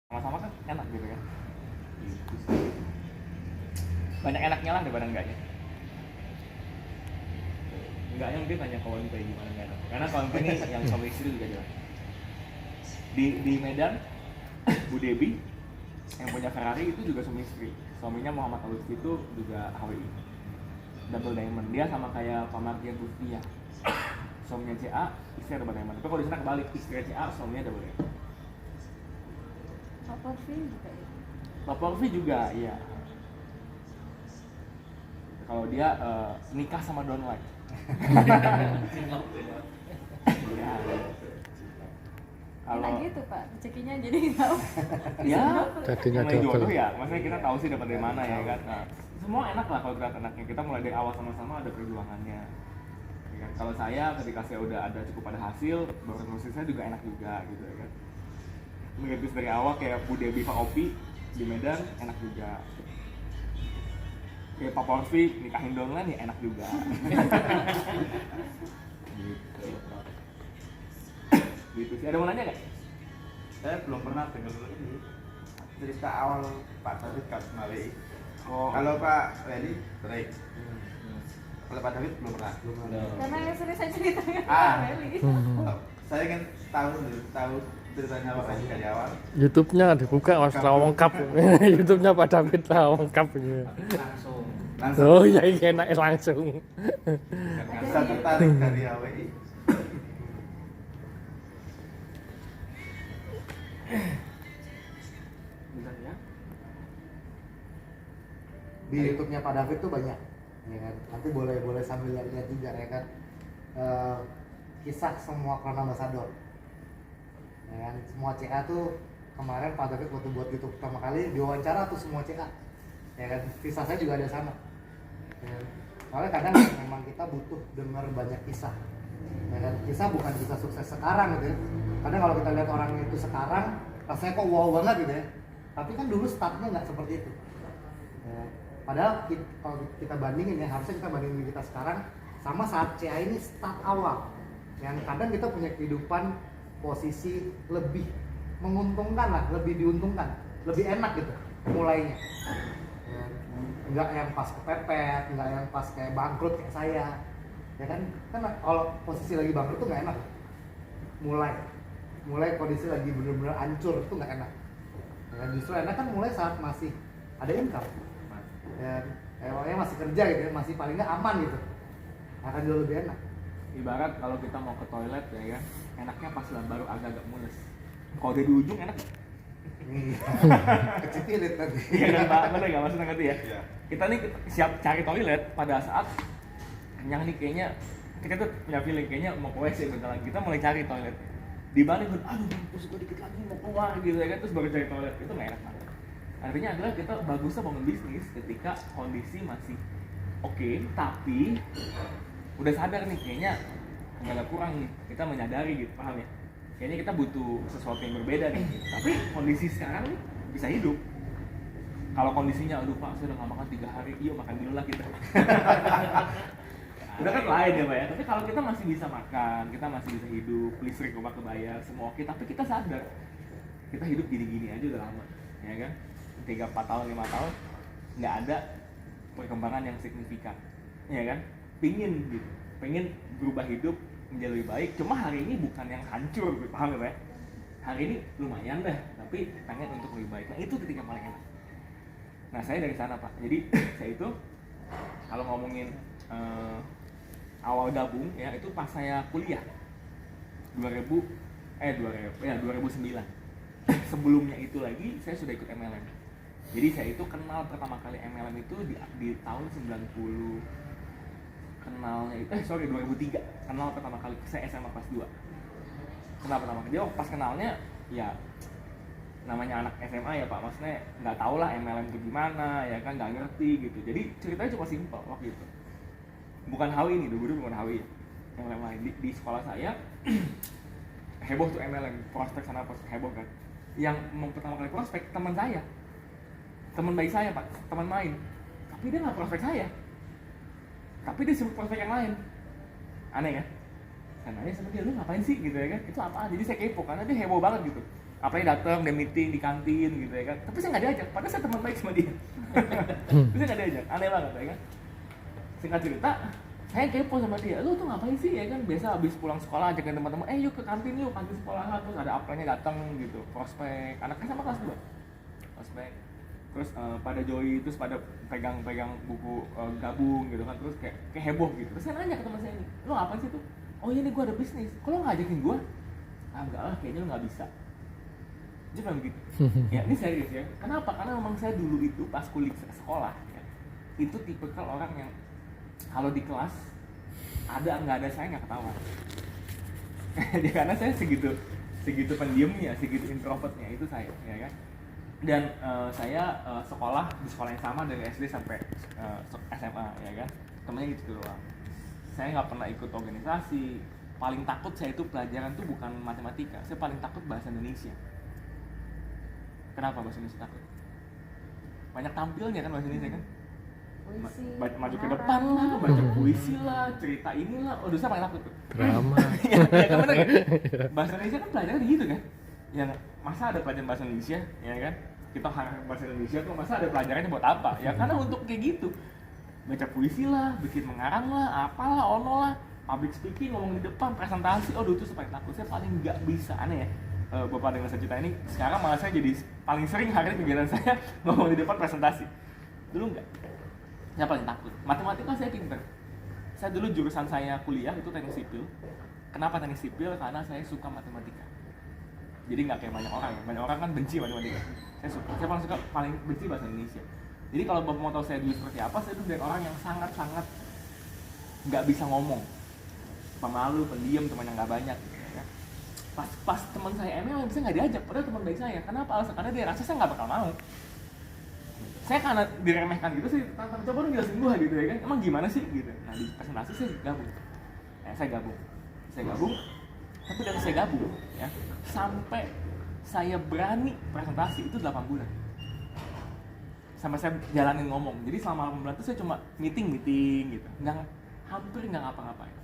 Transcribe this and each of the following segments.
sama-sama kan enak gitu kan. Banyak enaknya lah daripada enggaknya. Enggaknya mungkin hanya kawan kayak gimana enggak enak. Karena kawan ini yang suami istri juga jelas. Di Medan Bu Debi yang punya Ferrari itu juga suami istri. Suaminya Muhammad Al-Lutfi itu juga HWI double diamond. Dia sama kayak Pak Mardian Lutfi ya. Suaminya CA, istri double diamond. Tapi kalau di sana kebalik, istri CA, suaminya double diamond. Pak Porfi juga ya? Pak Porfi juga, iya. Kalau dia nikah sama Don White. Ya. Enak gitu Pak, rezekinya jadi tahu. Ya, Jadinya mulai double. jodoh ya. Maksudnya kita tahu sih dapat dari mana ya kan. Nah, semua enak lah kalau kita enaknya. Kita mulai dari awal sama-sama ada perjuangannya. Ya kan? Kalau saya ketika saya udah ada cukup pada hasil, baru musik saya juga enak juga gitu ya kan. Merintis dari awal kayak Bu Debi Pak Opi di Medan enak juga. Kayak Pak Porfi nikahin Donlan ya enak juga. Gitu sih. Ada mau nanya nggak? Saya belum pernah dengar ini cerita awal Pak David Kasmali. Oh, Kalau Pak Redi, baik. Kalau Pak David belum pernah. Karena yang sering saya ceritakan Ah. Pak Meli. Saya ingin tahu ceritanya Pak Redi dari awal. YouTube-nya dibuka Mas lengkap. YouTube-nya Pak David lengkap gitu. Langsung. Oh iya enak langsung. Bisa tertarik dari HWI. bisa ya. Di YouTube-nya Pak David tuh banyak, ya kan? Nanti boleh sambil lihat juga ya kan. Kisah semua Crown Ambassador, ya kan? Semua CA tuh kemarin Pak David waktu buat YouTube pertama kali diwawancara tuh semua CA, ya kan? Kisah saya juga ada sama. Ya kan? Soalnya kadang memang kita butuh dengar banyak kisah, ya kan? Kisah bukan kisah sukses sekarang gitu ya. Kadang kalau kita lihat orang itu sekarang, rasanya kok wow banget gitu ya. Tapi kan dulu startnya nggak seperti itu. Ya. Padahal kalau kita bandingin ya, harusnya kita bandingin kita sekarang sama saat CA ini start awal. Yang kadang kita punya kehidupan posisi lebih menguntungkan lah, lebih diuntungkan, lebih enak gitu mulainya. Ya. Enggak yang pas kepepet, enggak yang pas kayak bangkrut kayak saya. Ya kan kalau posisi lagi bangkrut tuh nggak enak. Mulai kondisi lagi bener-bener hancur itu nggak enak. Ya, justru enak kan mulai saat masih ada income. Ya, orangnya masih kerja gitu ya, masih paling nggak aman gitu. Akan jauh lebih enak. Ibarat kalau kita mau ke toilet ya kan, enaknya pas lah baru agak-agak mules. Kalau udah di ujung enak. Kecitilit tadi. Iya kan Pak, bener nggak maksudnya ngerti ya? Iya. Kita nih siap cari toilet pada saat kenyang nih kayaknya kita tuh punya feeling kayaknya mau ke WC bentar lagi, kita mulai cari toilet. Dibanding aduh mampus gue dikit lagi mau keluar gitu ya kan, terus baru cari toilet, itu nggak enak banget. Artinya adalah kita bagusnya bangun bisnis ketika kondisi masih oke, tapi udah sadar nih kayaknya agak kurang nih, kita menyadari gitu, paham ya? Kayaknya kita butuh sesuatu yang berbeda nih gitu. Tapi kondisi sekarang nih bisa hidup. Kalau kondisinya aduh Pak, saya udah nggak makan 3 hari, yuk makan dulu lah kita. Udah kan lain ya Pak ya, tapi kalau kita masih bisa makan, kita masih bisa hidup, listrik rumah kebayar, semua oke, tapi kita sadar kita hidup gini-gini aja udah lama, ya kan? 3-4 tahun, 5 tahun nggak ada perkembangan yang signifikan, ya kan? Pengen berubah hidup menjadi lebih baik, cuma hari ini bukan yang hancur, paham ya Pak ya? Hari ini lumayan deh, tapi pengen untuk lebih baik, nah itu ketika paling enak. Nah saya dari sana Pak, jadi saya itu kalau ngomongin awal gabung ya itu pas saya kuliah 2009. Sebelumnya itu lagi saya sudah ikut MLM. Jadi saya itu kenal pertama kali MLM itu di tahun 90. Kenalnya itu 2003. Kenal pertama kali saya SMA kelas 2. Kenal pertama kali. Jadi pas kenalnya ya namanya anak SMA ya Pak, maksudnya nggak tahu lah MLM itu gimana ya kan, nggak ngerti gitu. Jadi ceritanya cuma simpel waktu itu. Bukan HWI ini, dulu bukan HWI, MLM lain di sekolah saya. Heboh tuh MLM, prospek sana prospek heboh kan. Yang pertama kali prospek teman saya, teman bayi saya Pak, teman main. Tapi dia nggak prospek saya, tapi dia sebut prospek yang lain. Aneh kan? Saya nanya sama dia, lu ngapain sih gitu ya kan? Itu apaan? Jadi saya kepo karena dia heboh banget gitu. apalagi datang dia meeting di kantin gitu ya kan, tapi saya nggak diajak, padahal saya teman baik sama dia. Terus saya nggak diajak, aneh banget ya kan. Singkat cerita, saya kepo sama dia, lu tuh ngapain sih ya kan, biasa habis pulang sekolah ajakin teman-teman, yuk ke kantin yuk, kantin sekolah, terus ada apply-nya datang gitu, prospek, anaknya sama kelas 2, prospek, terus pada join, terus pada pegang buku gabung gitu kan, terus kayak heboh gitu. Terus saya nanya ke teman saya ini, lu ngapain sih tuh? Oh iya nih gue ada bisnis, kok lu nggak ajakin gue? Ah enggak lah, kayaknya lu nggak bisa. Dia bilang begitu. Ya ini serius ya, kenapa? Karena memang saya dulu itu pas kuliah sekolah ya, itu tipikal orang yang kalau di kelas ada nggak ada saya nggak ketawa. Jadi karena saya segitu pendiamnya, segitu introvertnya itu saya, ya kan. Dan saya sekolah di sekolah yang sama dari SD sampai SMA, ya kan. Temennya gitu doang. Saya nggak pernah ikut organisasi. Paling takut saya itu pelajaran tuh bukan matematika. Saya paling takut bahasa Indonesia. Kenapa bahasa Indonesia takut? Banyak tampilnya kan bahasa Indonesia kan. Puisi, Maju ke depan lah, baca puisi lah, cerita inilah. Oh, saya paling takut tuh. Drama. Ya kan bener kan? Bahasa Indonesia kan pelajaran gitu kan? Ya masa ada pelajaran bahasa Indonesia, ya kan? Kita harap bahasa Indonesia tuh masa ada pelajarannya buat apa? Ya karena untuk kayak gitu. Baca puisi lah, bikin mengarang lah, apalah, ono lah, public speaking, ngomong di depan, presentasi. Oh, dulu tuh saya paling takut. Saya paling nggak bisa, aneh ya. Bapak dengan cerita ini, sekarang malah saya jadi paling sering hari kegiatan saya ngomong di depan presentasi. Dulu enggak. Saya paling takut. Matematika saya pinter. Saya dulu jurusan saya kuliah itu teknik sipil. Kenapa teknik sipil? Karena saya suka matematika. Jadi nggak kayak banyak orang ya. Banyak orang kan benci matematika. Saya suka. Saya paling benci bahasa Indonesia. Jadi kalau Bapak mau tahu saya dulu seperti apa, saya dulu dari orang yang sangat-sangat nggak bisa ngomong, pemalu, pendiam, teman yang nggak banyak. Ya. Pas teman saya ML bisa nggak diajak, padahal teman baik saya. Kenapa? Alasan karena dia rasa saya nggak bakal mau. Saya karena diremehkan gitu sih, coba dong jelasin gua gitu ya kan, emang gimana sih gitu. Nah di presentasi saya gabung, saya gabung, tapi dari saya gabung ya, sampai saya berani presentasi itu 8 bulan. Sampai saya jalanin ngomong, jadi selama 8 bulan itu saya cuma meeting gitu, hampir nggak ngapa-ngapain.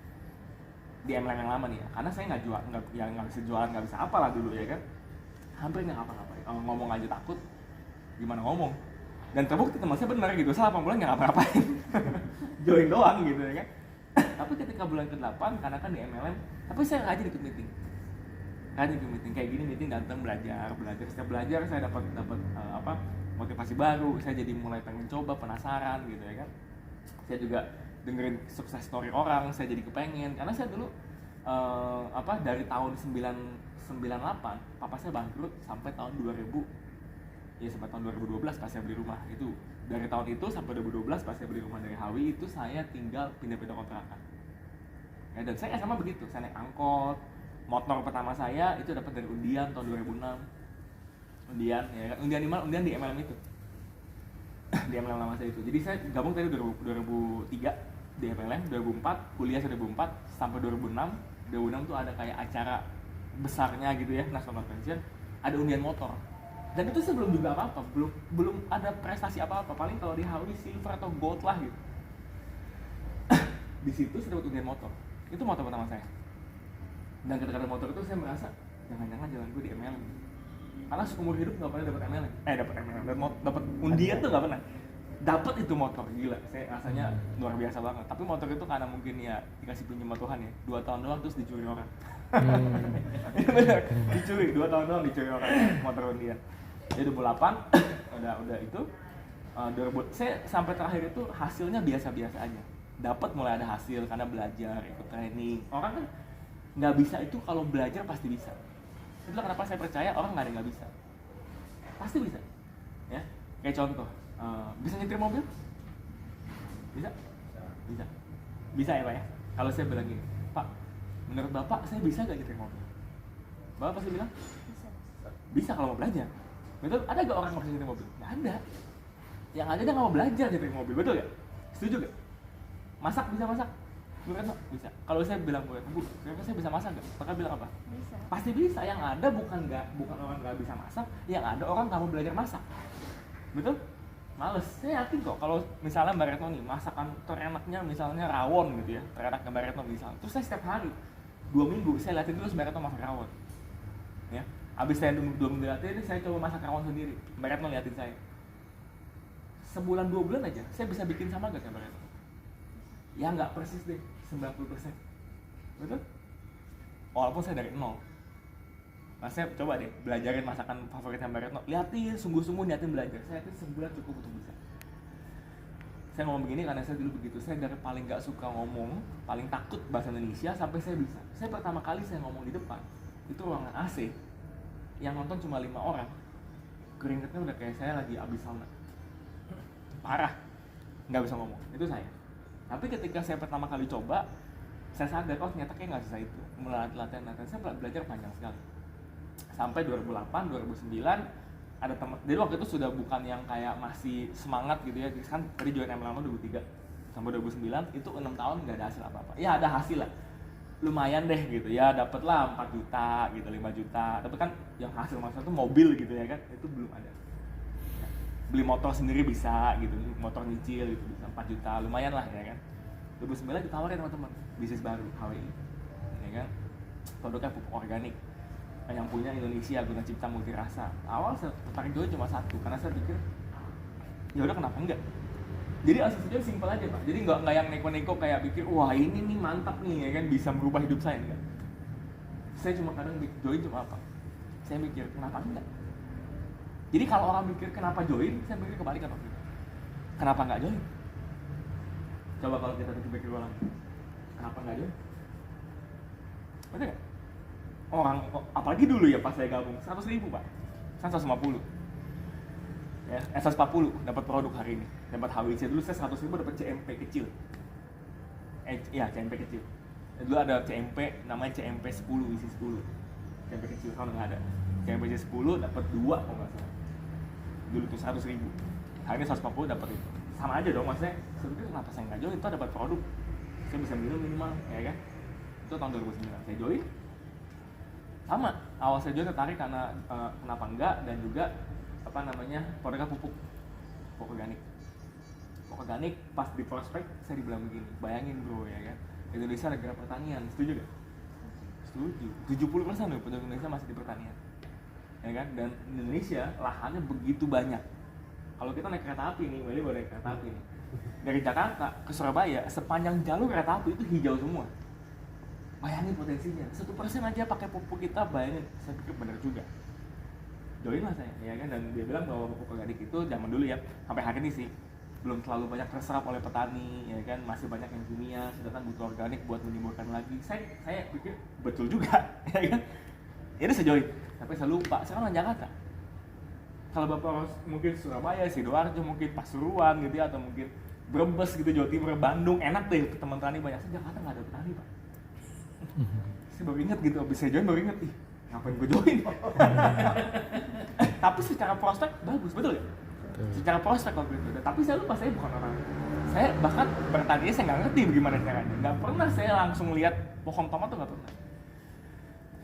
Di MLM yang lama nih ya, karena saya nggak bisa jualan, nggak bisa apalah dulu ya kan, hampir nggak ngapa-ngapain. Ngomong aja takut, gimana ngomong. Dan terbukti teman saya benar gitu, selama 8 bulan nggak ngapa-ngapain. Join doang gitu ya kan. Tapi ketika bulan ke-8, karena kan di MLM, tapi saya rajin ikut meeting. Kayak gini meeting datang belajar. Setiap belajar saya dapat motivasi baru, saya jadi mulai pengen coba, penasaran gitu ya kan. Saya juga dengerin sukses story orang, saya jadi kepengen. Karena saya dulu dari tahun 98, papa saya bangkrut sampai tahun 2000. Ya sampai tahun 2012 pas saya beli rumah. Itu dari tahun itu sampai 2012 pas saya beli rumah dari Hawi, itu saya tinggal pindah-pindah kontrakan. Ya, dan saya sama begitu, saya naik angkot. Motor pertama saya itu dapat dari undian tahun 2006. Undian ya kan, undian di mana? Undian di MLM itu. Di MLM lama saya itu. Jadi saya gabung dari 2003 di MLM, 2004 kuliah 2004 sampai 2006. 2006 tuh ada kayak acara besarnya gitu ya, National Convention, ada undian motor. Dan itu saya belum juga apa-apa, belum ada prestasi apa-apa, paling kalau di Hawi silver atau gold lah gitu. Di situ saya dapat undian motor, itu motor pertama saya. Dan ketika ada motor itu saya merasa jangan-jangan jalan gue di MLM. Karena seumur hidup nggak pernah dapat MLM, dapat undian tuh nggak pernah. Dapat itu motor, gila, saya rasanya luar biasa banget. Tapi motor itu karena mungkin ya dikasih pinjam sama Tuhan ya, 2 tahun doang terus dicuri orang. Bener, dicuri 2 tahun doang dicuri orang motor undian. Jadi 2008 udah itu 2000 saya sampai terakhir itu hasilnya biasa-biasa aja. Dapat mulai ada hasil karena belajar, ikut training. Orang kan nggak bisa itu, kalau belajar pasti bisa. Itulah kenapa saya percaya orang nggak ada yang nggak bisa. Pasti bisa. Ya, kayak contoh, bisa nyetir mobil? Bisa? Bisa ya Pak ya? Kalau saya bilang gini, Pak, menurut Bapak saya bisa nggak nyetir mobil? Bapak pasti bilang? Bisa kalau mau belajar. Betul? Ada gak orang yang bisa nyetir mobil? Gak ada. Yang ada dia gak mau belajar nyetir mobil, betul gak? Setuju gak? Masak bisa masak? Bisa. Kalau saya bilang Bu, kira-kira saya bisa masak gak? Mereka bilang apa? Bisa. Pasti bisa. Yang ada bukan orang gak bisa masak, yang ada orang gak mau belajar masak. Betul? Males. Saya yakin kok kalau misalnya Mbak Retno nih, masakan terenaknya misalnya rawon gitu ya, terenaknya Mbak Retno misalnya. Terus saya setiap hari 2 minggu saya liatin terus Mbak Retno masak rawon. Ya. Abis saya 2 minggu dilatih, saya coba masak rawon sendiri. Mbak Retno liatin saya. Sebulan 2 bulan aja, saya bisa bikin sama gak Mbak Retno? Ya nggak persis deh, 90%. Betul? Walaupun saya dari nol. Nah, saya coba deh belajarin masakan favoritnya Mbak Retno. Liatin, sungguh-sungguh niatin belajar. Saya yakin sebulan cukup untuk bisa. Saya ngomong begini karena saya dulu begitu. Saya dari paling nggak suka ngomong, paling takut bahasa Indonesia sampai saya bisa. Saya pertama kali saya ngomong di depan, itu ruangan AC. Yang nonton cuma 5 orang. Keringetnya udah kayak saya lagi abis sauna. Parah. Nggak bisa ngomong. Itu saya. Tapi ketika saya pertama kali coba, saya sadar, oh ternyata kayak nggak susah itu. Mulai latihan, saya belajar panjang sekali. Sampai 2008, 2009, ada teman. Jadi waktu itu sudah bukan yang kayak masih semangat gitu ya. Kan tadi join MLM 2003 sampai 2009, itu 6 tahun nggak ada hasil apa-apa. Ya ada hasil lah. Lumayan deh gitu ya, dapatlah 4 juta gitu, 5 juta. Tapi kan yang hasil maksudnya itu mobil gitu ya kan, itu belum ada. Beli motor sendiri bisa gitu, motor nyicil gitu bisa 4 juta, lumayan lah ya kan. 2009 ditawarin teman-teman bisnis baru HWI, ya kan, produknya pupuk organik yang punya Indonesia, Guna Cipta Multirasa. Awal saya tertarik join cuma satu, karena saya pikir ya udah kenapa enggak. Jadi asasnya simpel aja Pak. Jadi nggak yang neko-neko kayak pikir wah ini nih mantap nih ya kan bisa merubah hidup saya, enggak. Saya cuma kadang join cuma apa? Saya mikir kenapa enggak. Jadi kalau orang mikir kenapa join, saya mikir kebalikan waktu itu. Kenapa nggak join? Coba kalau kita pikir ulang, kenapa nggak join? Betul nggak? Orang, apalagi dulu ya pas saya gabung, 100.000 Pak, kan 150 ya, 140 dapat produk hari ini, dapat HWC. Dulu saya 100.000 dapat CMP kecil, iya CMP kecil. Dulu ada CMP namanya CMP 10 isi 10, CMP kecil sekarang nggak ada. CMP 10 dapat 2 kalau nggak salah. Dulu tuh 100.000, hari ini 140 dapat itu. Sama aja dong, maksudnya sebenarnya kenapa saya nggak join? Itu dapat produk, saya bisa minum minimal, ya kan? Itu tahun 2009 saya join. Sama, awal saya join tertarik karena kenapa enggak, dan juga apa namanya, produknya pupuk organik. Pupuk organik pas di prospek saya dibilang begini, bayangin bro ya kan, Indonesia negara pertanian, setuju gak? Setuju. 70% loh penduduk Indonesia masih di pertanian, ya kan, dan Indonesia lahannya begitu banyak. Kalau kita naik kereta api nih, Willy baru naik kereta api nih, dari Jakarta ke Surabaya sepanjang jalur kereta api itu hijau semua. Bayangin potensinya, 1% aja pakai pupuk kita, bayangin. Saya pikir benar juga. Join lah saya, ya kan, dan dia bilang bahwa pupuk organik itu zaman dulu ya, sampai hari ini sih belum terlalu banyak terserap oleh petani, ya kan, masih banyak yang kimia, sedangkan butuh organik buat menimbulkan lagi. Saya pikir betul juga, ya kan. Ini saya join, tapi saya lupa, sekarang orang Jakarta. Kalau Bapak mungkin Surabaya, Sidoarjo, mungkin Pasuruan gitu ya, atau mungkin Brebes gitu, Jawa Timur, Bandung, enak deh teman petani banyak. Saya Jakarta nggak ada petani Pak. Saya baru ingat gitu, abis saya join baru ingat, ih ngapain gue join? Tapi secara prospek bagus, betul ya? Secara prospek waktu itu, tapi saya lupa saya bukan orang. Saya bahkan bertaninya saya nggak ngerti bagaimana caranya. Nggak pernah saya langsung lihat pohon tomat tuh nggak pernah.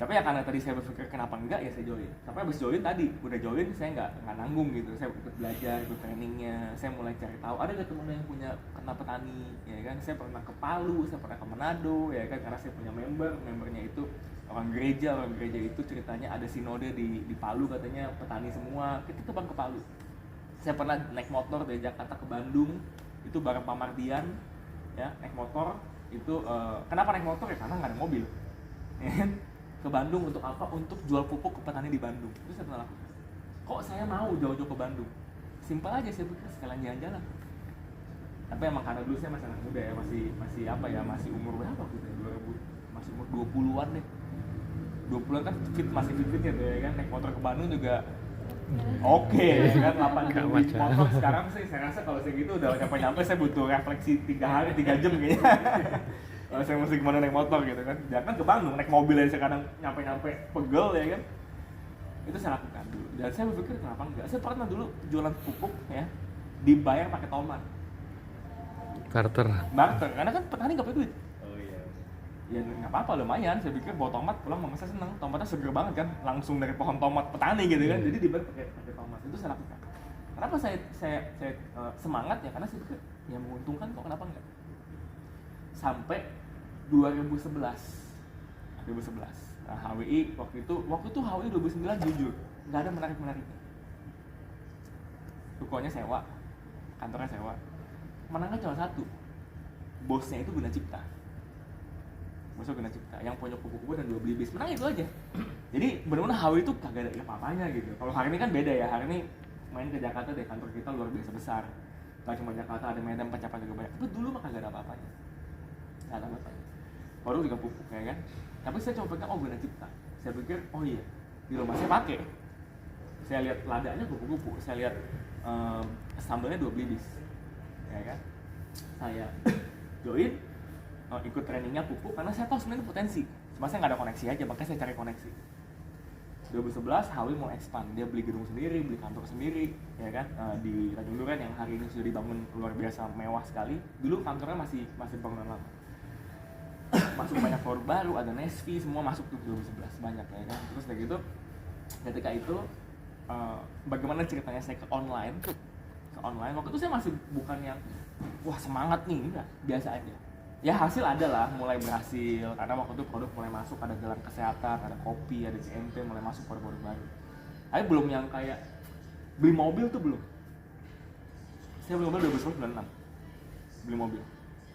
Tapi ya karena tadi saya berpikir kenapa enggak, ya saya join. Sampai habis join tadi, udah join saya nggak nanggung gitu. Saya ikut belajar, ikut trainingnya, saya mulai cari tahu. Ada nggak teman yang punya kena petani, ya kan? Saya pernah ke Palu, saya pernah ke Manado, ya kan? Karena saya punya membernya itu orang gereja itu ceritanya ada sinode di Palu, katanya petani semua. Kita terbang ke Palu. Saya pernah naik motor dari Jakarta ke Bandung, itu bareng Pak Mardian, ya naik motor itu. Kenapa naik motor ya? Karena nggak ada mobil. Ke Bandung untuk apa? Untuk jual pupuk ke petani di Bandung. Itu saya pernah lakukan. Kok saya mau jauh-jauh ke Bandung? Simpel aja, saya pikir sekalian jalan-jalan. Tapi emang karena dulu saya masih anak muda ya, masih apa ya, masih umur berapa gitu ya, 2000, masih umur 20-an deh. 20-an kan masih fit-fitnya tuh ya kan, naik motor ke Bandung juga oke, kan 8 jam di motor. Sekarang sih saya rasa kalau saya gitu udah nyampe-nyampe saya butuh refleksi 3 hari, 3 jam kayaknya. Kalau saya mesti gimana naik motor gitu kan, jangan ke Bandung, naik mobil aja kadang nyampe pegel ya kan. Itu saya lakukan dulu, dan saya berpikir kenapa enggak. Saya pernah dulu jualan pupuk ya, dibayar pakai tomat. Barter, Karena kan petani nggak punya duit. Oh iya. Ya nggak apa-apa, lumayan. Saya pikir bawa tomat pulang, mama saya seneng. Tomatnya seger banget kan, langsung dari pohon tomat petani gitu kan. Jadi dibayar pakai tomat. Itu saya lakukan. Kenapa saya semangat ya? Karena saya pikir ya menguntungkan kok, kenapa enggak. Sampai 2011 Nah, HWI waktu itu HWI 2009 jujur nggak ada menarik-menariknya. Rukonya sewa, kantornya sewa. Menangnya cuma satu, bosnya itu Guna Cipta. Bosnya Guna Cipta, yang punya kupu-kupu dan 2 beli bis. Menang itu aja. Jadi benar-benar HWI itu kagak ada apa-apanya gitu. Kalau hari ini kan beda ya, hari ini main ke Jakarta deh, kantor kita luar biasa besar. Gak cuma Jakarta, ada Medan, Pencapaian juga banyak. Tapi dulu mah kagak ada apa-apanya. Gak ada apa-apanya. Baru juga pupuk ya kan. Tapi saya coba pegang, oh Guna Cipta. Saya pikir, oh iya, di rumah saya pakai. Saya lihat ladanya kupu-kupu, saya lihat sambelnya 2 beli bis. Ya kan. Saya join, ikut trainingnya pupuk karena saya tahu sebenarnya potensi. Cuma saya nggak ada koneksi aja, makanya saya cari koneksi. 2011 HWI mau expand, dia beli gedung sendiri, beli kantor sendiri, ya kan, di Tanjung Duren yang hari ini sudah dibangun luar biasa mewah sekali. Dulu kantornya masih bangunan lama. Masuk banyak produk baru, ada Nesvi, semua masuk tuh 2011 banyak ya kan. Terus dari gitu, ketika itu bagaimana ceritanya saya ke online. Waktu itu saya masih bukan yang wah semangat nih, enggak, biasa aja. Ya hasil ada lah, mulai berhasil karena waktu itu produk mulai masuk, ada gelang kesehatan, ada kopi, ada CMP, mulai masuk produk-produk baru. Tapi belum yang kayak beli mobil tuh belum. Saya beli mobil 2096, beli mobil.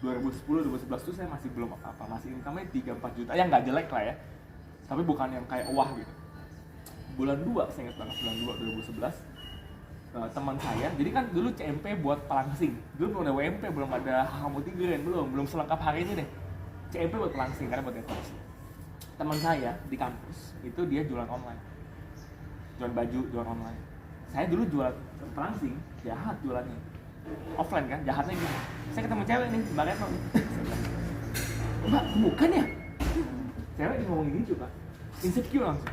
2010, 2011 tuh saya masih belum apa-apa, masih income-nya 3-4 juta, yang nggak jelek lah ya. Tapi bukan yang kayak wah gitu. Bulan 2, saya ingat banget, bulan 2 2011, teman saya, jadi kan dulu CMP buat pelangsing, dulu belum ada WMP, belum ada Hamutigren, belum selengkap hari ini deh. CMP buat pelangsing karena buat inflasi. Teman saya di kampus itu dia jualan online, jualan baju, jualan online. Saya dulu jual pelangsing, jahat jualannya, offline kan, jahatnya gitu. Saya ketemu cewek nih, Mbak Retno. Mbak, bukan ya? Cewek ngomongin gitu Pak, insecure langsung.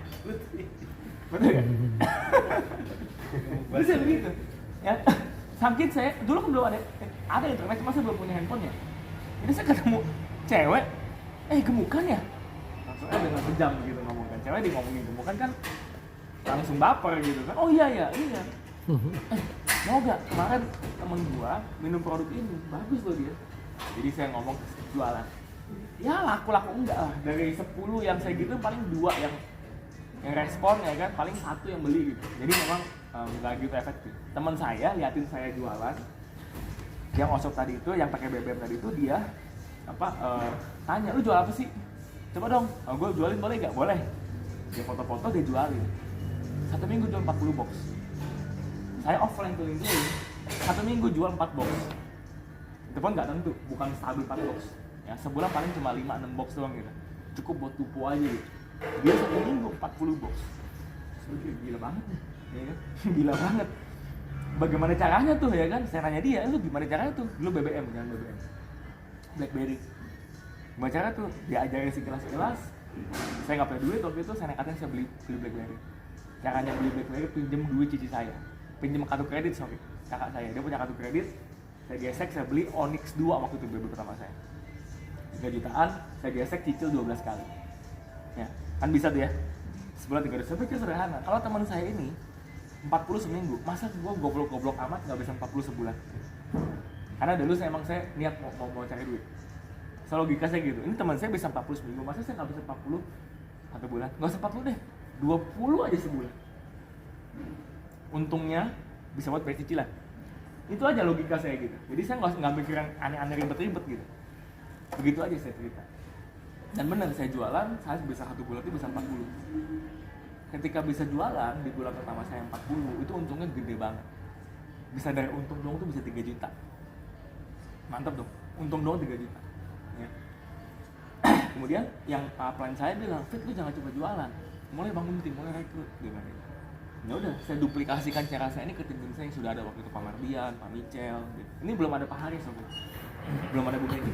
Betul ya? Terus saya begitu, ya sakit saya, dulu kan belum ada internet, cuma saya belum punya handphone ya. Ini saya ketemu cewek, gemukan ya? Langsung dengan sejam gitu ngomong kan, cewek dia ngomongin gemukan kan langsung baper gitu kan, oh iya, mau gak? Kemarin temen gua minum produk ini, bagus loh dia. Jadi saya ngomong jualan, ya laku-laku enggak lah, dari 10 yang saya gitu paling 2 yang respon ya kan, paling 1 yang beli gitu. Jadi memang nggak gitu efektif. Teman saya liatin saya jualan, yang osop tadi itu, yang pakai BBM tadi itu, dia tanya, lu jual apa sih? Coba dong, gue jualin boleh nggak? Boleh. Dia foto-foto, dia jualin. 1 minggu jual 40 box. Saya offline keliling-keliling, 1 minggu jual 4 box. Itu pun nggak tentu, bukan stabil 4 box. Ya sebulan paling cuma 5-6 box doang gitu. Cukup buat tupu aja gitu. Dia 1 minggu 40 box. Gila banget nih. Ya kan? Gila banget. Bagaimana caranya tuh ya kan? Saya nanya dia, lu gimana caranya tuh? Dulu BBM, jangan BBM, BlackBerry. Gimana cara tuh? Diajarin sekilas-sekilas. Saya nggak punya duit waktu itu, saya nekatin saya beli BlackBerry. Caranya beli BlackBerry, pinjem duit cici saya, pinjem kartu kredit, sorry, kakak saya, dia punya kartu kredit. Saya gesek, saya beli Onyx 2 waktu itu BB pertama saya, 3 jutaan, saya gesek cicil 12 kali. Ya, kan bisa tuh ya, sebulan 3 juta. Saya pikir sederhana. Kalau teman saya ini 40 seminggu, masa gua goblok-goblok amat nggak bisa 40 sebulan? Karena dulu saya niat mau cari duit. So logika saya gitu, ini teman saya bisa 40 seminggu, masa saya nggak bisa 40 satu bulan? Nggak usah 40 deh, 20 aja sebulan. Untungnya bisa buat bayar cicilan. Itu aja logika saya gitu. Jadi saya nggak mikir yang aneh-aneh ribet-ribet gitu. Begitu aja saya cerita. Dan benar, saya jualan, saya bisa 1 bulan itu bisa 40. Ketika bisa jualan di bulan pertama saya 40, itu untungnya gede banget. Bisa dari untung doang tuh bisa 3 juta. Mantap dong, untung doang 3 juta. Ya. Kemudian yang plan saya bilang, Fit, lu jangan coba jualan, mulai bangun tim, mulai rekrut. Dia bilang gitu. Ya udah, saya duplikasikan cara saya ini ke tim saya yang sudah ada waktu itu, Pak Mardian, Pak Michel. Gitu. Ini belum ada Pak Haris, belum ada Bu Megi.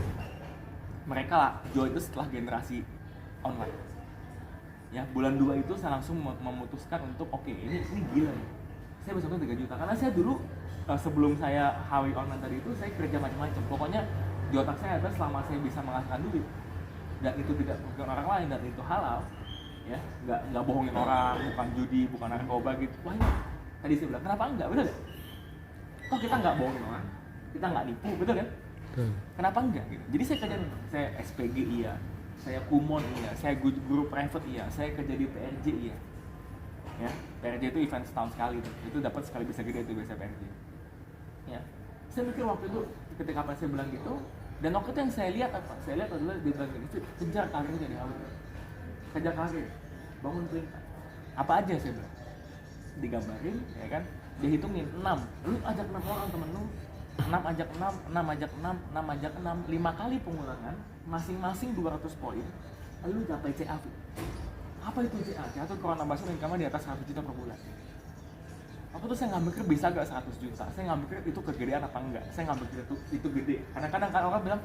Mereka lah join itu setelah generasi online. Ya, bulan 2 itu saya langsung memutuskan untuk oke, ini gila nih. Saya bisa dapat 3 juta karena saya dulu sebelum saya HWI online tadi itu saya kerja macam-macam. Pokoknya di otak saya ada selama saya bisa menghasilkan duit dan itu tidak merugikan orang lain dan itu halal, ya, nggak bohongin orang, bukan judi, bukan narkoba gitu. Wah, ini tadi saya bilang kenapa enggak, betul ya? Toh kita nggak bohongin orang, kita nggak nipu, betul kan? Kenapa enggak gitu? Jadi saya kerja, saya SPG iya, saya kumon iya, saya guru private iya, saya kerja di PRJ iya. Ya, PRJ itu event setahun sekali tuh. Itu dapat sekali bisa gede itu biasa PRJ. Ya. Saya mikir waktu itu ketika apa saya bilang gitu, dan waktu itu yang saya lihat apa? Saya lihat adalah dia bilang gini, "Fit, kejar karirnya di Hollywood. Kejar karir. Bangun perintah. Apa aja saya bilang. Digambarin, ya kan? Dihitungin 6. Lu ajak 6 orang temen lu. 6 ajak 6, 6 ajak 6, 6 ajak 6, 5 kali pengulangan, masing-masing 200 poin. Lalu capai CA. Apa itu CA? CA itu kalau nambah income di atas 100 juta per bulan. Aku tuh saya nggak mikir bisa gak 100 juta. Saya nggak mikir itu kegedean apa enggak. Saya nggak mikir itu gede. Kadang-kadang kan orang bilang,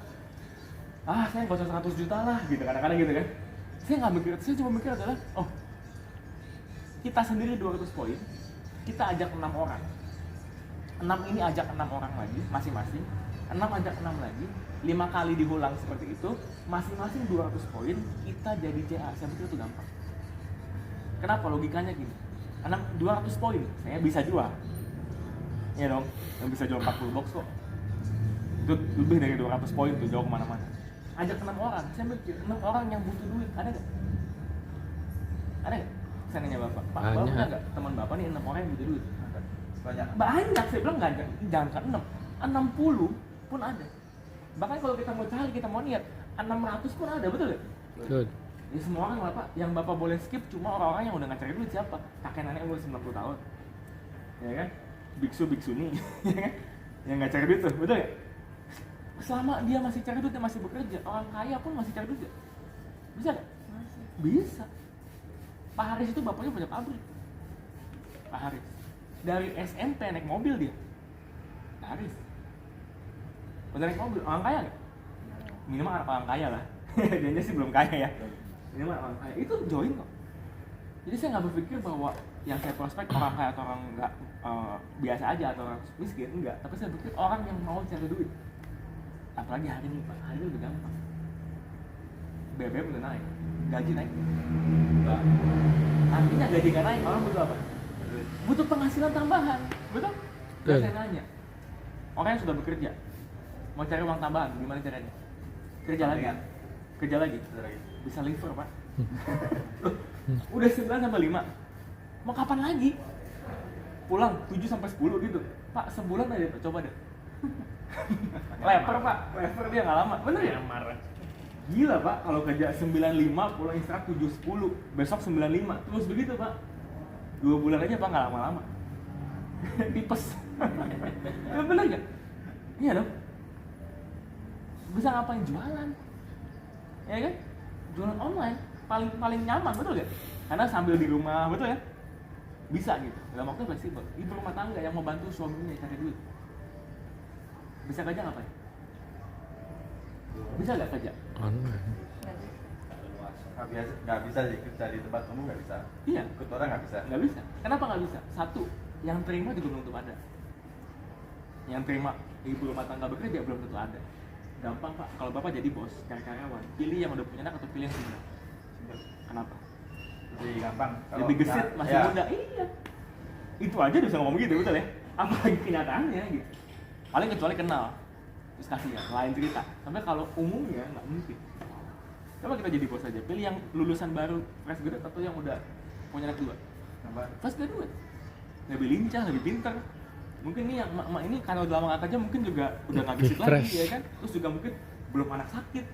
ah saya nggak usah 100 juta lah gitu. Kadang-kadang gitu kan. Saya nggak mikir. Saya cuma mikir adalah, oh kita sendiri 200 poin, kita ajak 6 orang. 6 ini ajak 6 orang lagi masing-masing. 6 ajak 6 lagi. 5 kali diulang seperti itu, masing-masing 200 poin, kita jadi CA. Saya pikir itu gampang. Kenapa? Logikanya gini. 200 poin, saya bisa jual. Iya dong, yang bisa jual 40 box kok. Itu lebih dari 200 poin tuh, jauh kemana-mana. Ajak 6 orang, saya mikir 6 orang yang butuh duit, ada gak? Ada gak? Saya nanya bapak, Pak, bapak punya gak teman bapak nih 6 orang yang butuh duit? Banyak. Banyak, saya bilang gak, jangan ke 6, 60 pun ada. Bahkan kalau kita mau cari, kita mau niat, 600 pun ada, betul gak? Betul. Ya semua orang bapak, yang bapak boleh skip cuma orang-orang yang udah gak cari duit siapa? Kakek nenek umur 90 tahun. Ya kan? Biksu-biksuni, ya kan? Yang gak cari duit tuh, betul ya? Selama dia masih cari duit, dia masih bekerja, orang kaya pun masih cari duit ya? Bisa gak? Masih. Bisa. Pak Haris itu bapaknya punya pabrik. Pak Haris. Dari SMP naik mobil dia. Pak Haris. Udah naik mobil, orang kaya gak? Minimal orang kaya lah. Dia sih belum kaya ya. Ini mah orang kaya itu join kok. Jadi saya nggak berpikir bahwa yang saya prospek orang kaya atau orang nggak biasa aja atau orang miskin, enggak. Tapi saya berpikir orang yang mau cari duit. Apalagi hari ini Pak, hari ini udah gampang. BBM udah naik, gaji naik. Artinya gaji nggak naik, orang butuh apa? Butuh penghasilan tambahan, betul? Dan saya nanya, orang yang sudah bekerja mau cari uang tambahan, gimana caranya? Kerja lagi, kerja lagi. Bisa liver pak. Udah 9 sampai 5. Mau kapan lagi? Pulang 7 sampai 10 gitu. Pak sebulan aja pak, coba deh. Leper pak, leper dia nggak lama. Bener ya? Marah. Gila pak, kalau kerja 95 pulang istirahat 7-10, besok 95, terus begitu pak. 2 bulan aja pak, nggak lama-lama. Tipes. Ya, bener nggak? Iya dong. Bisa ngapain? Jualan. Ya kan? Jualan online paling nyaman, betul gak? Karena sambil di rumah, betul ya? Bisa gitu, dalam waktu fleksibel. Ibu rumah tangga yang mau bantu suaminya cari duit, bisa kerja ngapain? Bisa gak kerja? Online. Nggak bisa sih kerja di tempat kamu, nggak bisa. Iya. Ikut orang nggak bisa. Nggak bisa. Kenapa nggak bisa? Satu, yang terima juga belum tentu ada. Yang terima ibu rumah tangga bekerja belum tentu ada. Gampang pak, kalau bapak jadi bos, cari karyawan, pilih yang udah punya anak atau pilih yang single. Kenapa? Lebih gampang. Lebih gesit, masih ya. muda. Iya. Itu aja bisa ngomong gitu, betul ya? Apalagi kenyataannya gitu. Paling kecuali kenal, terus kasih ya, lain cerita. Sampai kalau umumnya nggak mungkin. Coba kita jadi bos aja, pilih yang lulusan baru, fresh graduate atau yang udah punya anak dua. Fresh graduate, lebih lincah, lebih pintar. Mungkin nih yang emak ini karena udah lama nggak kerja mungkin juga udah nggak gesit lagi ya kan. Terus juga mungkin belum anak sakit,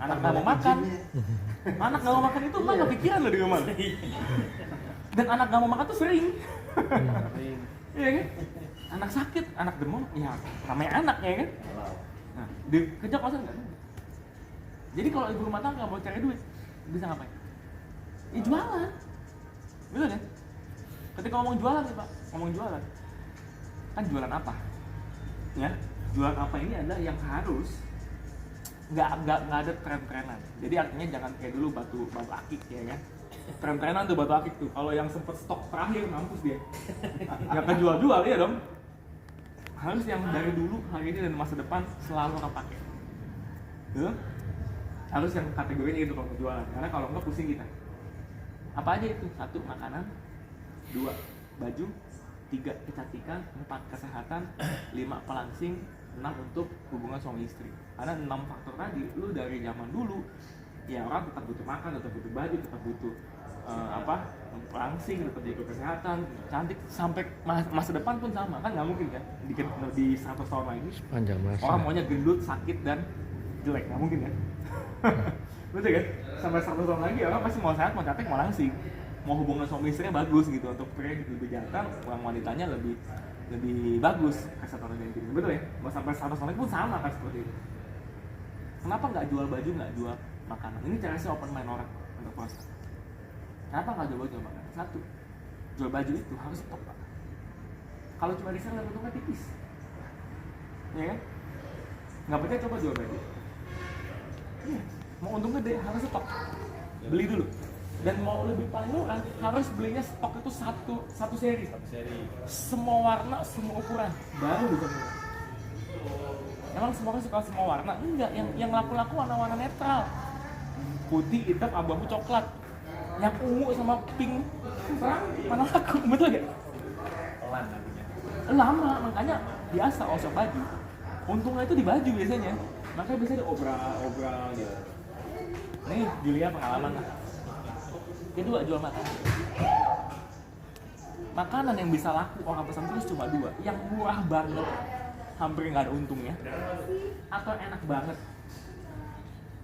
anak nggak mau makan. Anak nggak mau makan itu mah nggak pikiran loh di rumah. Dan anak nggak mau makan tuh sering. Iya kan? Anak sakit, anak demam, ya namanya anak ya kan. Nah, di kerja kosan nggak? Jadi kalau ibu rumah tangga mau cari duit, bisa ngapain? Ya jualan, betul kan? Ketika ngomong jualan nih pak, ngomong jualan, kan jualan apa? Ya, jualan apa ini adalah yang harus nggak ada tren-trenan. Jadi artinya jangan kayak dulu batu akik ya kan? Tren-trenan tuh batu akik tuh. Kalau yang sempet stok terakhir mampus dia. Nggak kejual-jual ya dong. Harus yang dari dulu, hari ini dan masa depan selalu orang pakai. Gitu? Harus yang kategorinya itu kalau jualan. Karena kalau nggak pusing kita. Apa aja itu? 1. Makanan. 2. Baju. 3. Kecantikan. 4. Kesehatan. 5. Pelangsing. 6. Untuk hubungan suami istri. Karena 6 faktor tadi, lu dari zaman dulu ya orang tetap butuh makan, tetap butuh baju, tetap butuh langsing, tetap jaga kesehatan, cantik sampai masa depan pun sama kan, nggak mungkin kan di 100 tahun lagi Panjang masa. orang maunya gendut, sakit dan jelek, nggak mungkin kan? Betul kan? Sampai 100 tahun lagi orang pasti mau sehat, mau cantik, mau langsing, mau hubungan suami istrinya bagus gitu, untuk pria lebih jantan, orang wanitanya lebih bagus kesehatan dan intimnya, betul ya? Mau sampai 100 tahun lagi pun sama kan seperti itu. Kenapa nggak jual baju, nggak jual makanan? Ini cara saya open mind orang untuk puasa. Kenapa nggak jual baju, jual makanan? Satu, jual baju itu harus stok pak. Kalau cuma reseller untungnya tipis, ya kan? Nggak percaya coba jual baju. Iya, mau untung gede harus stok, beli dulu. Dan mau lebih paling murah harus belinya stok itu satu seri. Semua warna, semua ukuran, baru bisa murah. Emang semua orang suka semua warna? Enggak, yang laku-laku warna-warna netral. Putih, hitam, abu-abu, coklat. Yang ungu sama pink terang mana laku, betul gak? Pelan namanya. Lama, makanya biasa osok baju. Untungnya itu di baju biasanya. Makanya biasanya diobral gitu. Nih, Julia pengalaman lah. Kedua, jual makanan. Makanan yang bisa laku orang pesan terus cuma dua. Yang murah banget, hampir nggak ada untungnya, atau enak banget.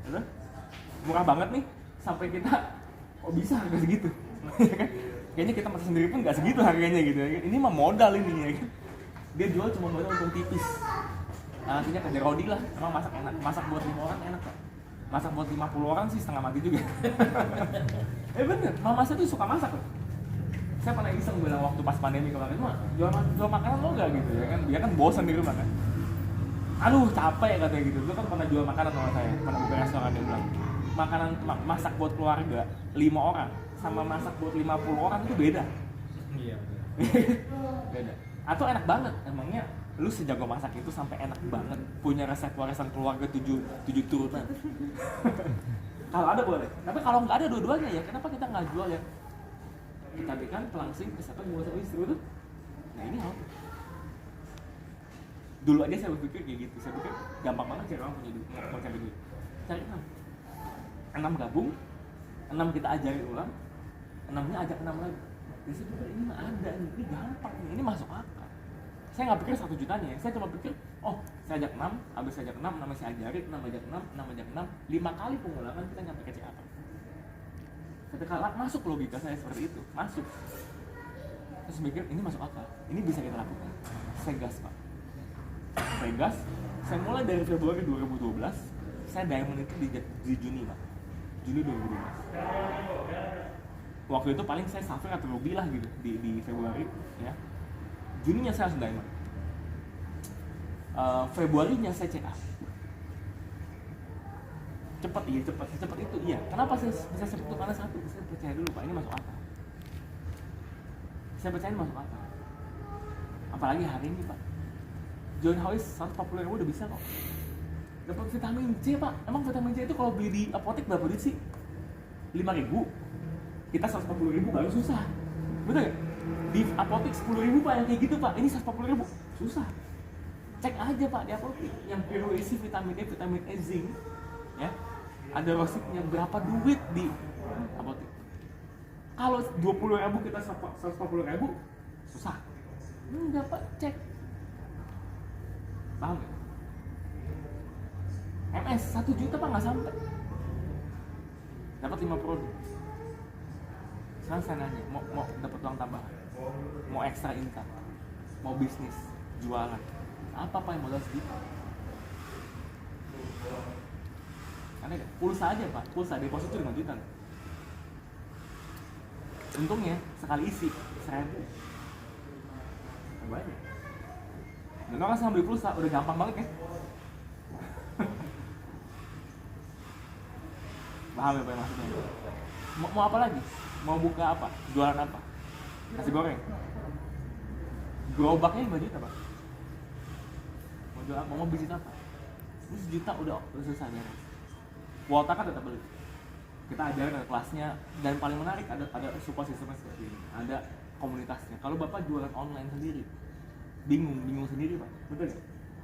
Betul? Murah banget nih, sampai kita kok bisa harga segitu. Kayaknya kita masak sendiri pun nggak segitu harganya gitu ya. Ini mah modal ini ya kan. Dia jual cuma buat untung tipis. Nah, nantinya kerja Rodi lah, emang masak enak. Masak buat 5 orang enak kok. Masak buat 50 orang sih setengah mati juga. Bener, mama saya tuh suka masak loh. Saya pernah iseng bilang waktu pas pandemi kemarin, mah jual makanan lo gak gitu ya kan? Dia kan bosan di rumah kan. Aduh capek katanya gitu. Lu kan pernah jual makanan sama saya, pernah buka restoran, dia bilang makanan masak buat keluarga 5 orang sama masak buat 50 orang itu beda. Iya. Beda. Atau enak banget, emangnya lu sejago masak itu sampai enak banget, punya resep warisan keluarga 7 turunan. Kalau ada boleh, tapi kalau nggak ada dua-duanya ya kenapa kita nggak jual ya? Kita berikan pelangsing kesehatan buat sama istri itu. Nah ini apa? Dulu aja saya berpikir kayak gitu, saya pikir gampang banget cari orang punya duit, mau cari duit. Cari 6 gabung, 6 kita ajarin ulang, 6-nya ajak 6 lagi. Jadi saya pikir ini mah ada, ini gampang, ini masuk akal. Saya nggak pikir 1 jutanya ya, saya cuma pikir, oh saya ajak 6, habis saya ajak 6, namanya saya ajarin, 6 ajak 6, 6 ajak 6, 5 kali pengulangan kita nyampe ke apa. Ketika masuk logika saya seperti itu, masuk. Terus mikir, ini masuk akal, ini bisa kita lakukan. Saya gas pak. Saya gas, saya mulai dari Februari 2012, saya diamond itu di Juni pak. Juni 2012. Waktu itu paling saya safir atau ruby lah gitu di Februari ya. Juninya saya langsung diamond. Februarinya saya CA. Cepat itu iya. Kenapa saya bisa cepat itu? Karena satu, saya percaya dulu pak, ini masuk akal. Saya percaya ini masuk akal. Apalagi hari ini pak, John Hawis 140.000 udah bisa kok. Dapat vitamin C pak. Emang vitamin C itu kalau beli di apotek berapa duit sih? 5.000. Kita 140.000 baru susah. Betul gak? Di apotek 10.000 pak yang kayak gitu pak. Ini 140.000 susah. Cek aja pak di apotek yang pure isi vitamin E, vitamin E, zinc, ya. Ada resepnya berapa duit di apotek. Kalau 20.000 kita 140.000 susah. Enggak pak, cek. Paham gak? MS 1 juta pak nggak sampai. Dapat 5 produk. Sekarang saya nanya, mau dapat uang tambahan, mau extra income, mau bisnis, jualan, apa pak yang modal segitu? Karena pulsa aja pak, pulsa deposit itu 5 juta. Untungnya sekali isi 1.000. Banyak. Dan orang sama beli pulsa udah gampang banget ya. Paham ya pak maksudnya? Mau apa lagi? Mau buka apa? Jualan apa? Nasi goreng? Gerobaknya 5 juta pak. Mau jual apa? Mau bisnis apa? Ini 1 juta udah selesai beres. Kuota kan tetap beli. Kita ajarin ada kelasnya, dan paling menarik ada support sistemnya seperti ini. Ada komunitasnya. Kalau bapak jualan online sendiri, bingung sendiri pak, betul ya?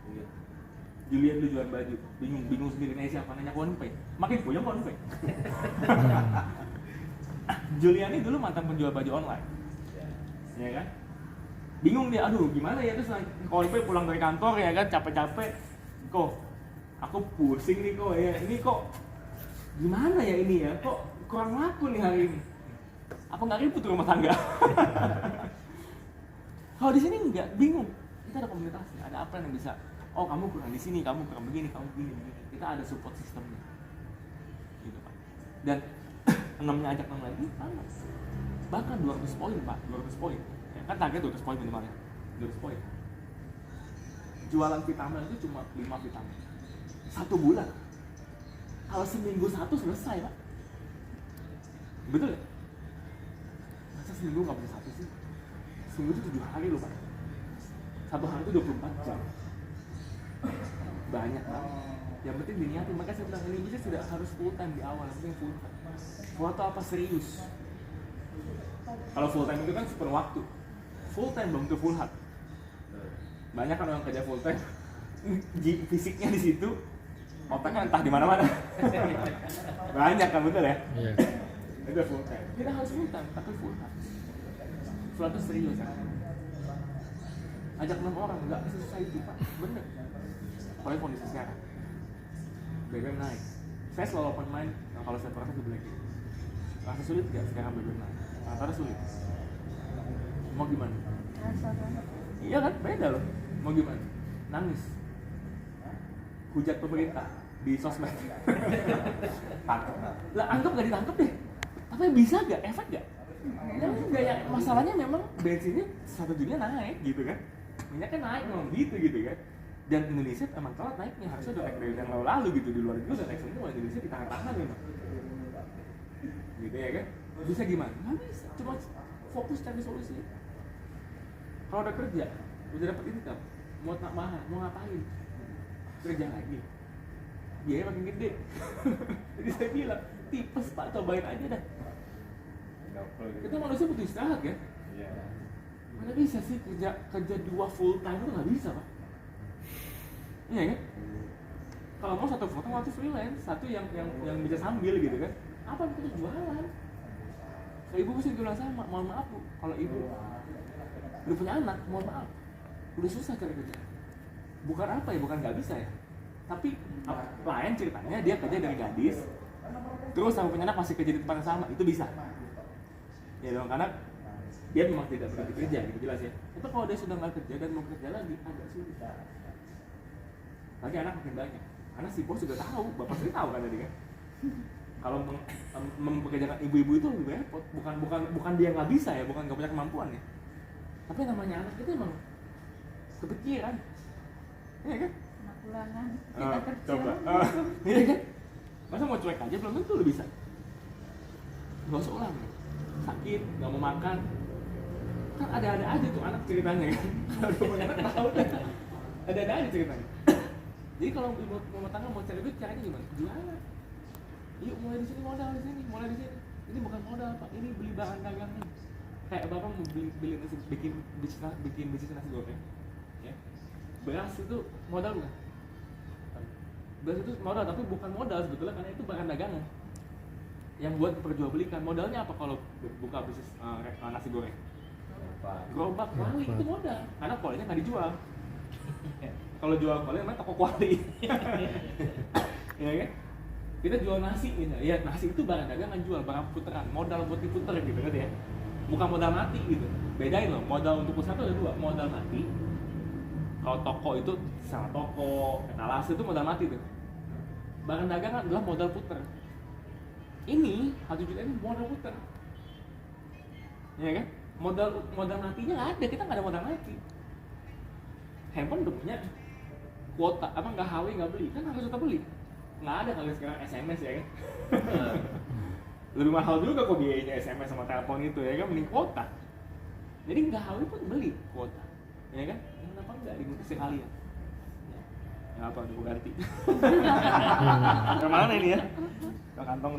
Iya. Julian lu jualan baju, bingung sendiri nanya siapa, nanya Konpay, makin puyeng Konpay. Julian ini dulu mantan penjual baju online, ya kan? Bingung dia, aduh gimana ya, terus Konpay pulang dari kantor ya kan, capek-capek, kok aku pusing nih kok ya, ini kok gimana ya ini ya, kok kurang laku nih hari ini, apa nggak ribut rumah tangga? Kalau di sini enggak, bingung. Kita ada komunitasnya, ada apa yang bisa, oh kamu kurang di sini, kamu kurang begini, kamu begini. Kita ada support sistemnya, gitu Pak. Dan 6-nya ajak 6 lagi, panas. Bahkan 200 poin Pak, 200 poin. Ya, kan target 200 poin minimalnya, 200 poin. Jualan vitamin itu cuma 5 vitamin. 1 bulan. Kalau seminggu 1 selesai Pak. Betul ya? Masa seminggu nggak bisa 1 sih? Seminggu itu 7 hari loh Pak. 1 hari itu 24 jam. Banyak banget. Yang penting diniatin, makanya saya bilang ini bisa tidak harus full time di awal, yang penting full time. Waktu apa serius? Kalau full time itu kan seper waktu. Full time belum tentu full hard. Banyak kan orang kerja full time, fisiknya di situ, otaknya entah di mana-mana. Banyak kan, betul ya? Iya. Itu full time. Tidak harus full time, tapi full hard. Full hard itu serius kan? Ajak 6 orang, nggak sesusah itu Pak, bener. Apalagi kondisi sekarang, BBM naik. Saya selalu open mind, nah, kalau saya merasa bilang gitu. Rasa sulit nggak sekarang BBM naik? Rasa sulit. Mau gimana? Rasa banget. Iya kan, beda loh. Mau gimana? Nangis. Hujat pemerintah di sosmed. Lah anggap nggak ditangkap deh. Tapi bisa nggak? Efek nggak? Ya enggak ya. Masalahnya memang bensinnya 1 dunia naik gitu kan. Minyaknya naik memang gitu kan. Dan Indonesia emang telat naiknya, harusnya udah naik dari yang lalu gitu, di luar negeri udah naik semua, Indonesia ditahan-tahan memang. Gitu ya kan? Bisa gimana? Nggak bisa, cuma fokus cari solusi. Kalau udah kerja, udah dapet income, mau tambahan, mau ngapain? Kerja lagi, biaya makin gede. Jadi saya bilang, tipes Pak, cobain aja dah. Kita manusia butuh istirahat kan? Mana bisa sih kerja 2 full time itu nggak bisa Pak? Iya kan? Kalau mau 1 full time, 1 freelance, 1 yang bisa sambil gitu kan? Apa kita jualan? Kalau ibu mesti bilang sama, mohon maaf Bu, kalau ibu udah punya anak, mohon maaf, udah susah cari kerja. Bukan apa ya, bukan nggak bisa ya. Tapi lain ceritanya dia kerja dari gadis, terus sama punya anak masih kerja di tempat yang sama, itu bisa. Ya dong, karena dia memang tidak berhenti kerja, gitu jelas ya. Tapi kalau dia sudah nggak kerja dan mau kerja lagi, agak sulit. Lagi anak makin banyak, karena si bos juga tahu, bapak sendiri tahu kan tadi kan. Kalau mempekerjakan ibu-ibu itu lebih repot, bukan dia nggak bisa ya, bukan nggak punya kemampuan ya. Tapi namanya anak itu emang kepikiran, iya kan? Anak ulangan, kita kerja. Coba, iya kan? Masa mau cuek aja belum tentu lu bisa. Gak usah ulang, sakit, nggak mau makan, kan ada-ada aja tuh anak ceritanya kan. Kalau udah punya anak tahu deh, ada-ada aja ceritanya. Jadi kalau ibu rumah tangga mau cari duit, caranya gimana? Jualan. Yuk mulai di sini, modal di sini, mulai di sini. Ini bukan modal Pak, ini beli bahan dagangan. Kayak bapak mau beli nasi, bikin bisnis nasi goreng, ya. Beras itu modal bukan? Beras itu modal, tapi bukan modal sebetulnya karena itu bahan dagangan yang buat diperjualbelikan. Modalnya apa kalau buka bisnis nasi goreng? Gerobak, kuali itu modal, karena kualinya nggak dijual. Kalau jual kuali namanya toko kuali. Ya kan? Kita jual nasi misalnya, ya nasi itu barang dagangan, jual barang puteran, modal buat diputer gitu kan ya. Bukan modal mati gitu. Bedain loh, modal untuk usaha itu ada 2, modal mati. Kalau toko itu sama toko, etalase itu modal mati tuh. Barang dagangan adalah modal puter. Ini 1 juta ini modal puter. Ya kan? Modal matinya nggak ada, kita nggak ada modal mati. Handphone udah punya kuota, apa nggak HW nggak beli, kan harus tetap beli. Nggak ada kali sekarang SMS ya kan? Lebih mahal juga kok biayanya SMS sama telepon itu ya kan, mending kuota. Jadi nggak HW pun beli kuota, ya kan? Kenapa nggak dibutuh sekalian? Ya apa, udah ganti. Kemana ini ya? Ke kantong deh.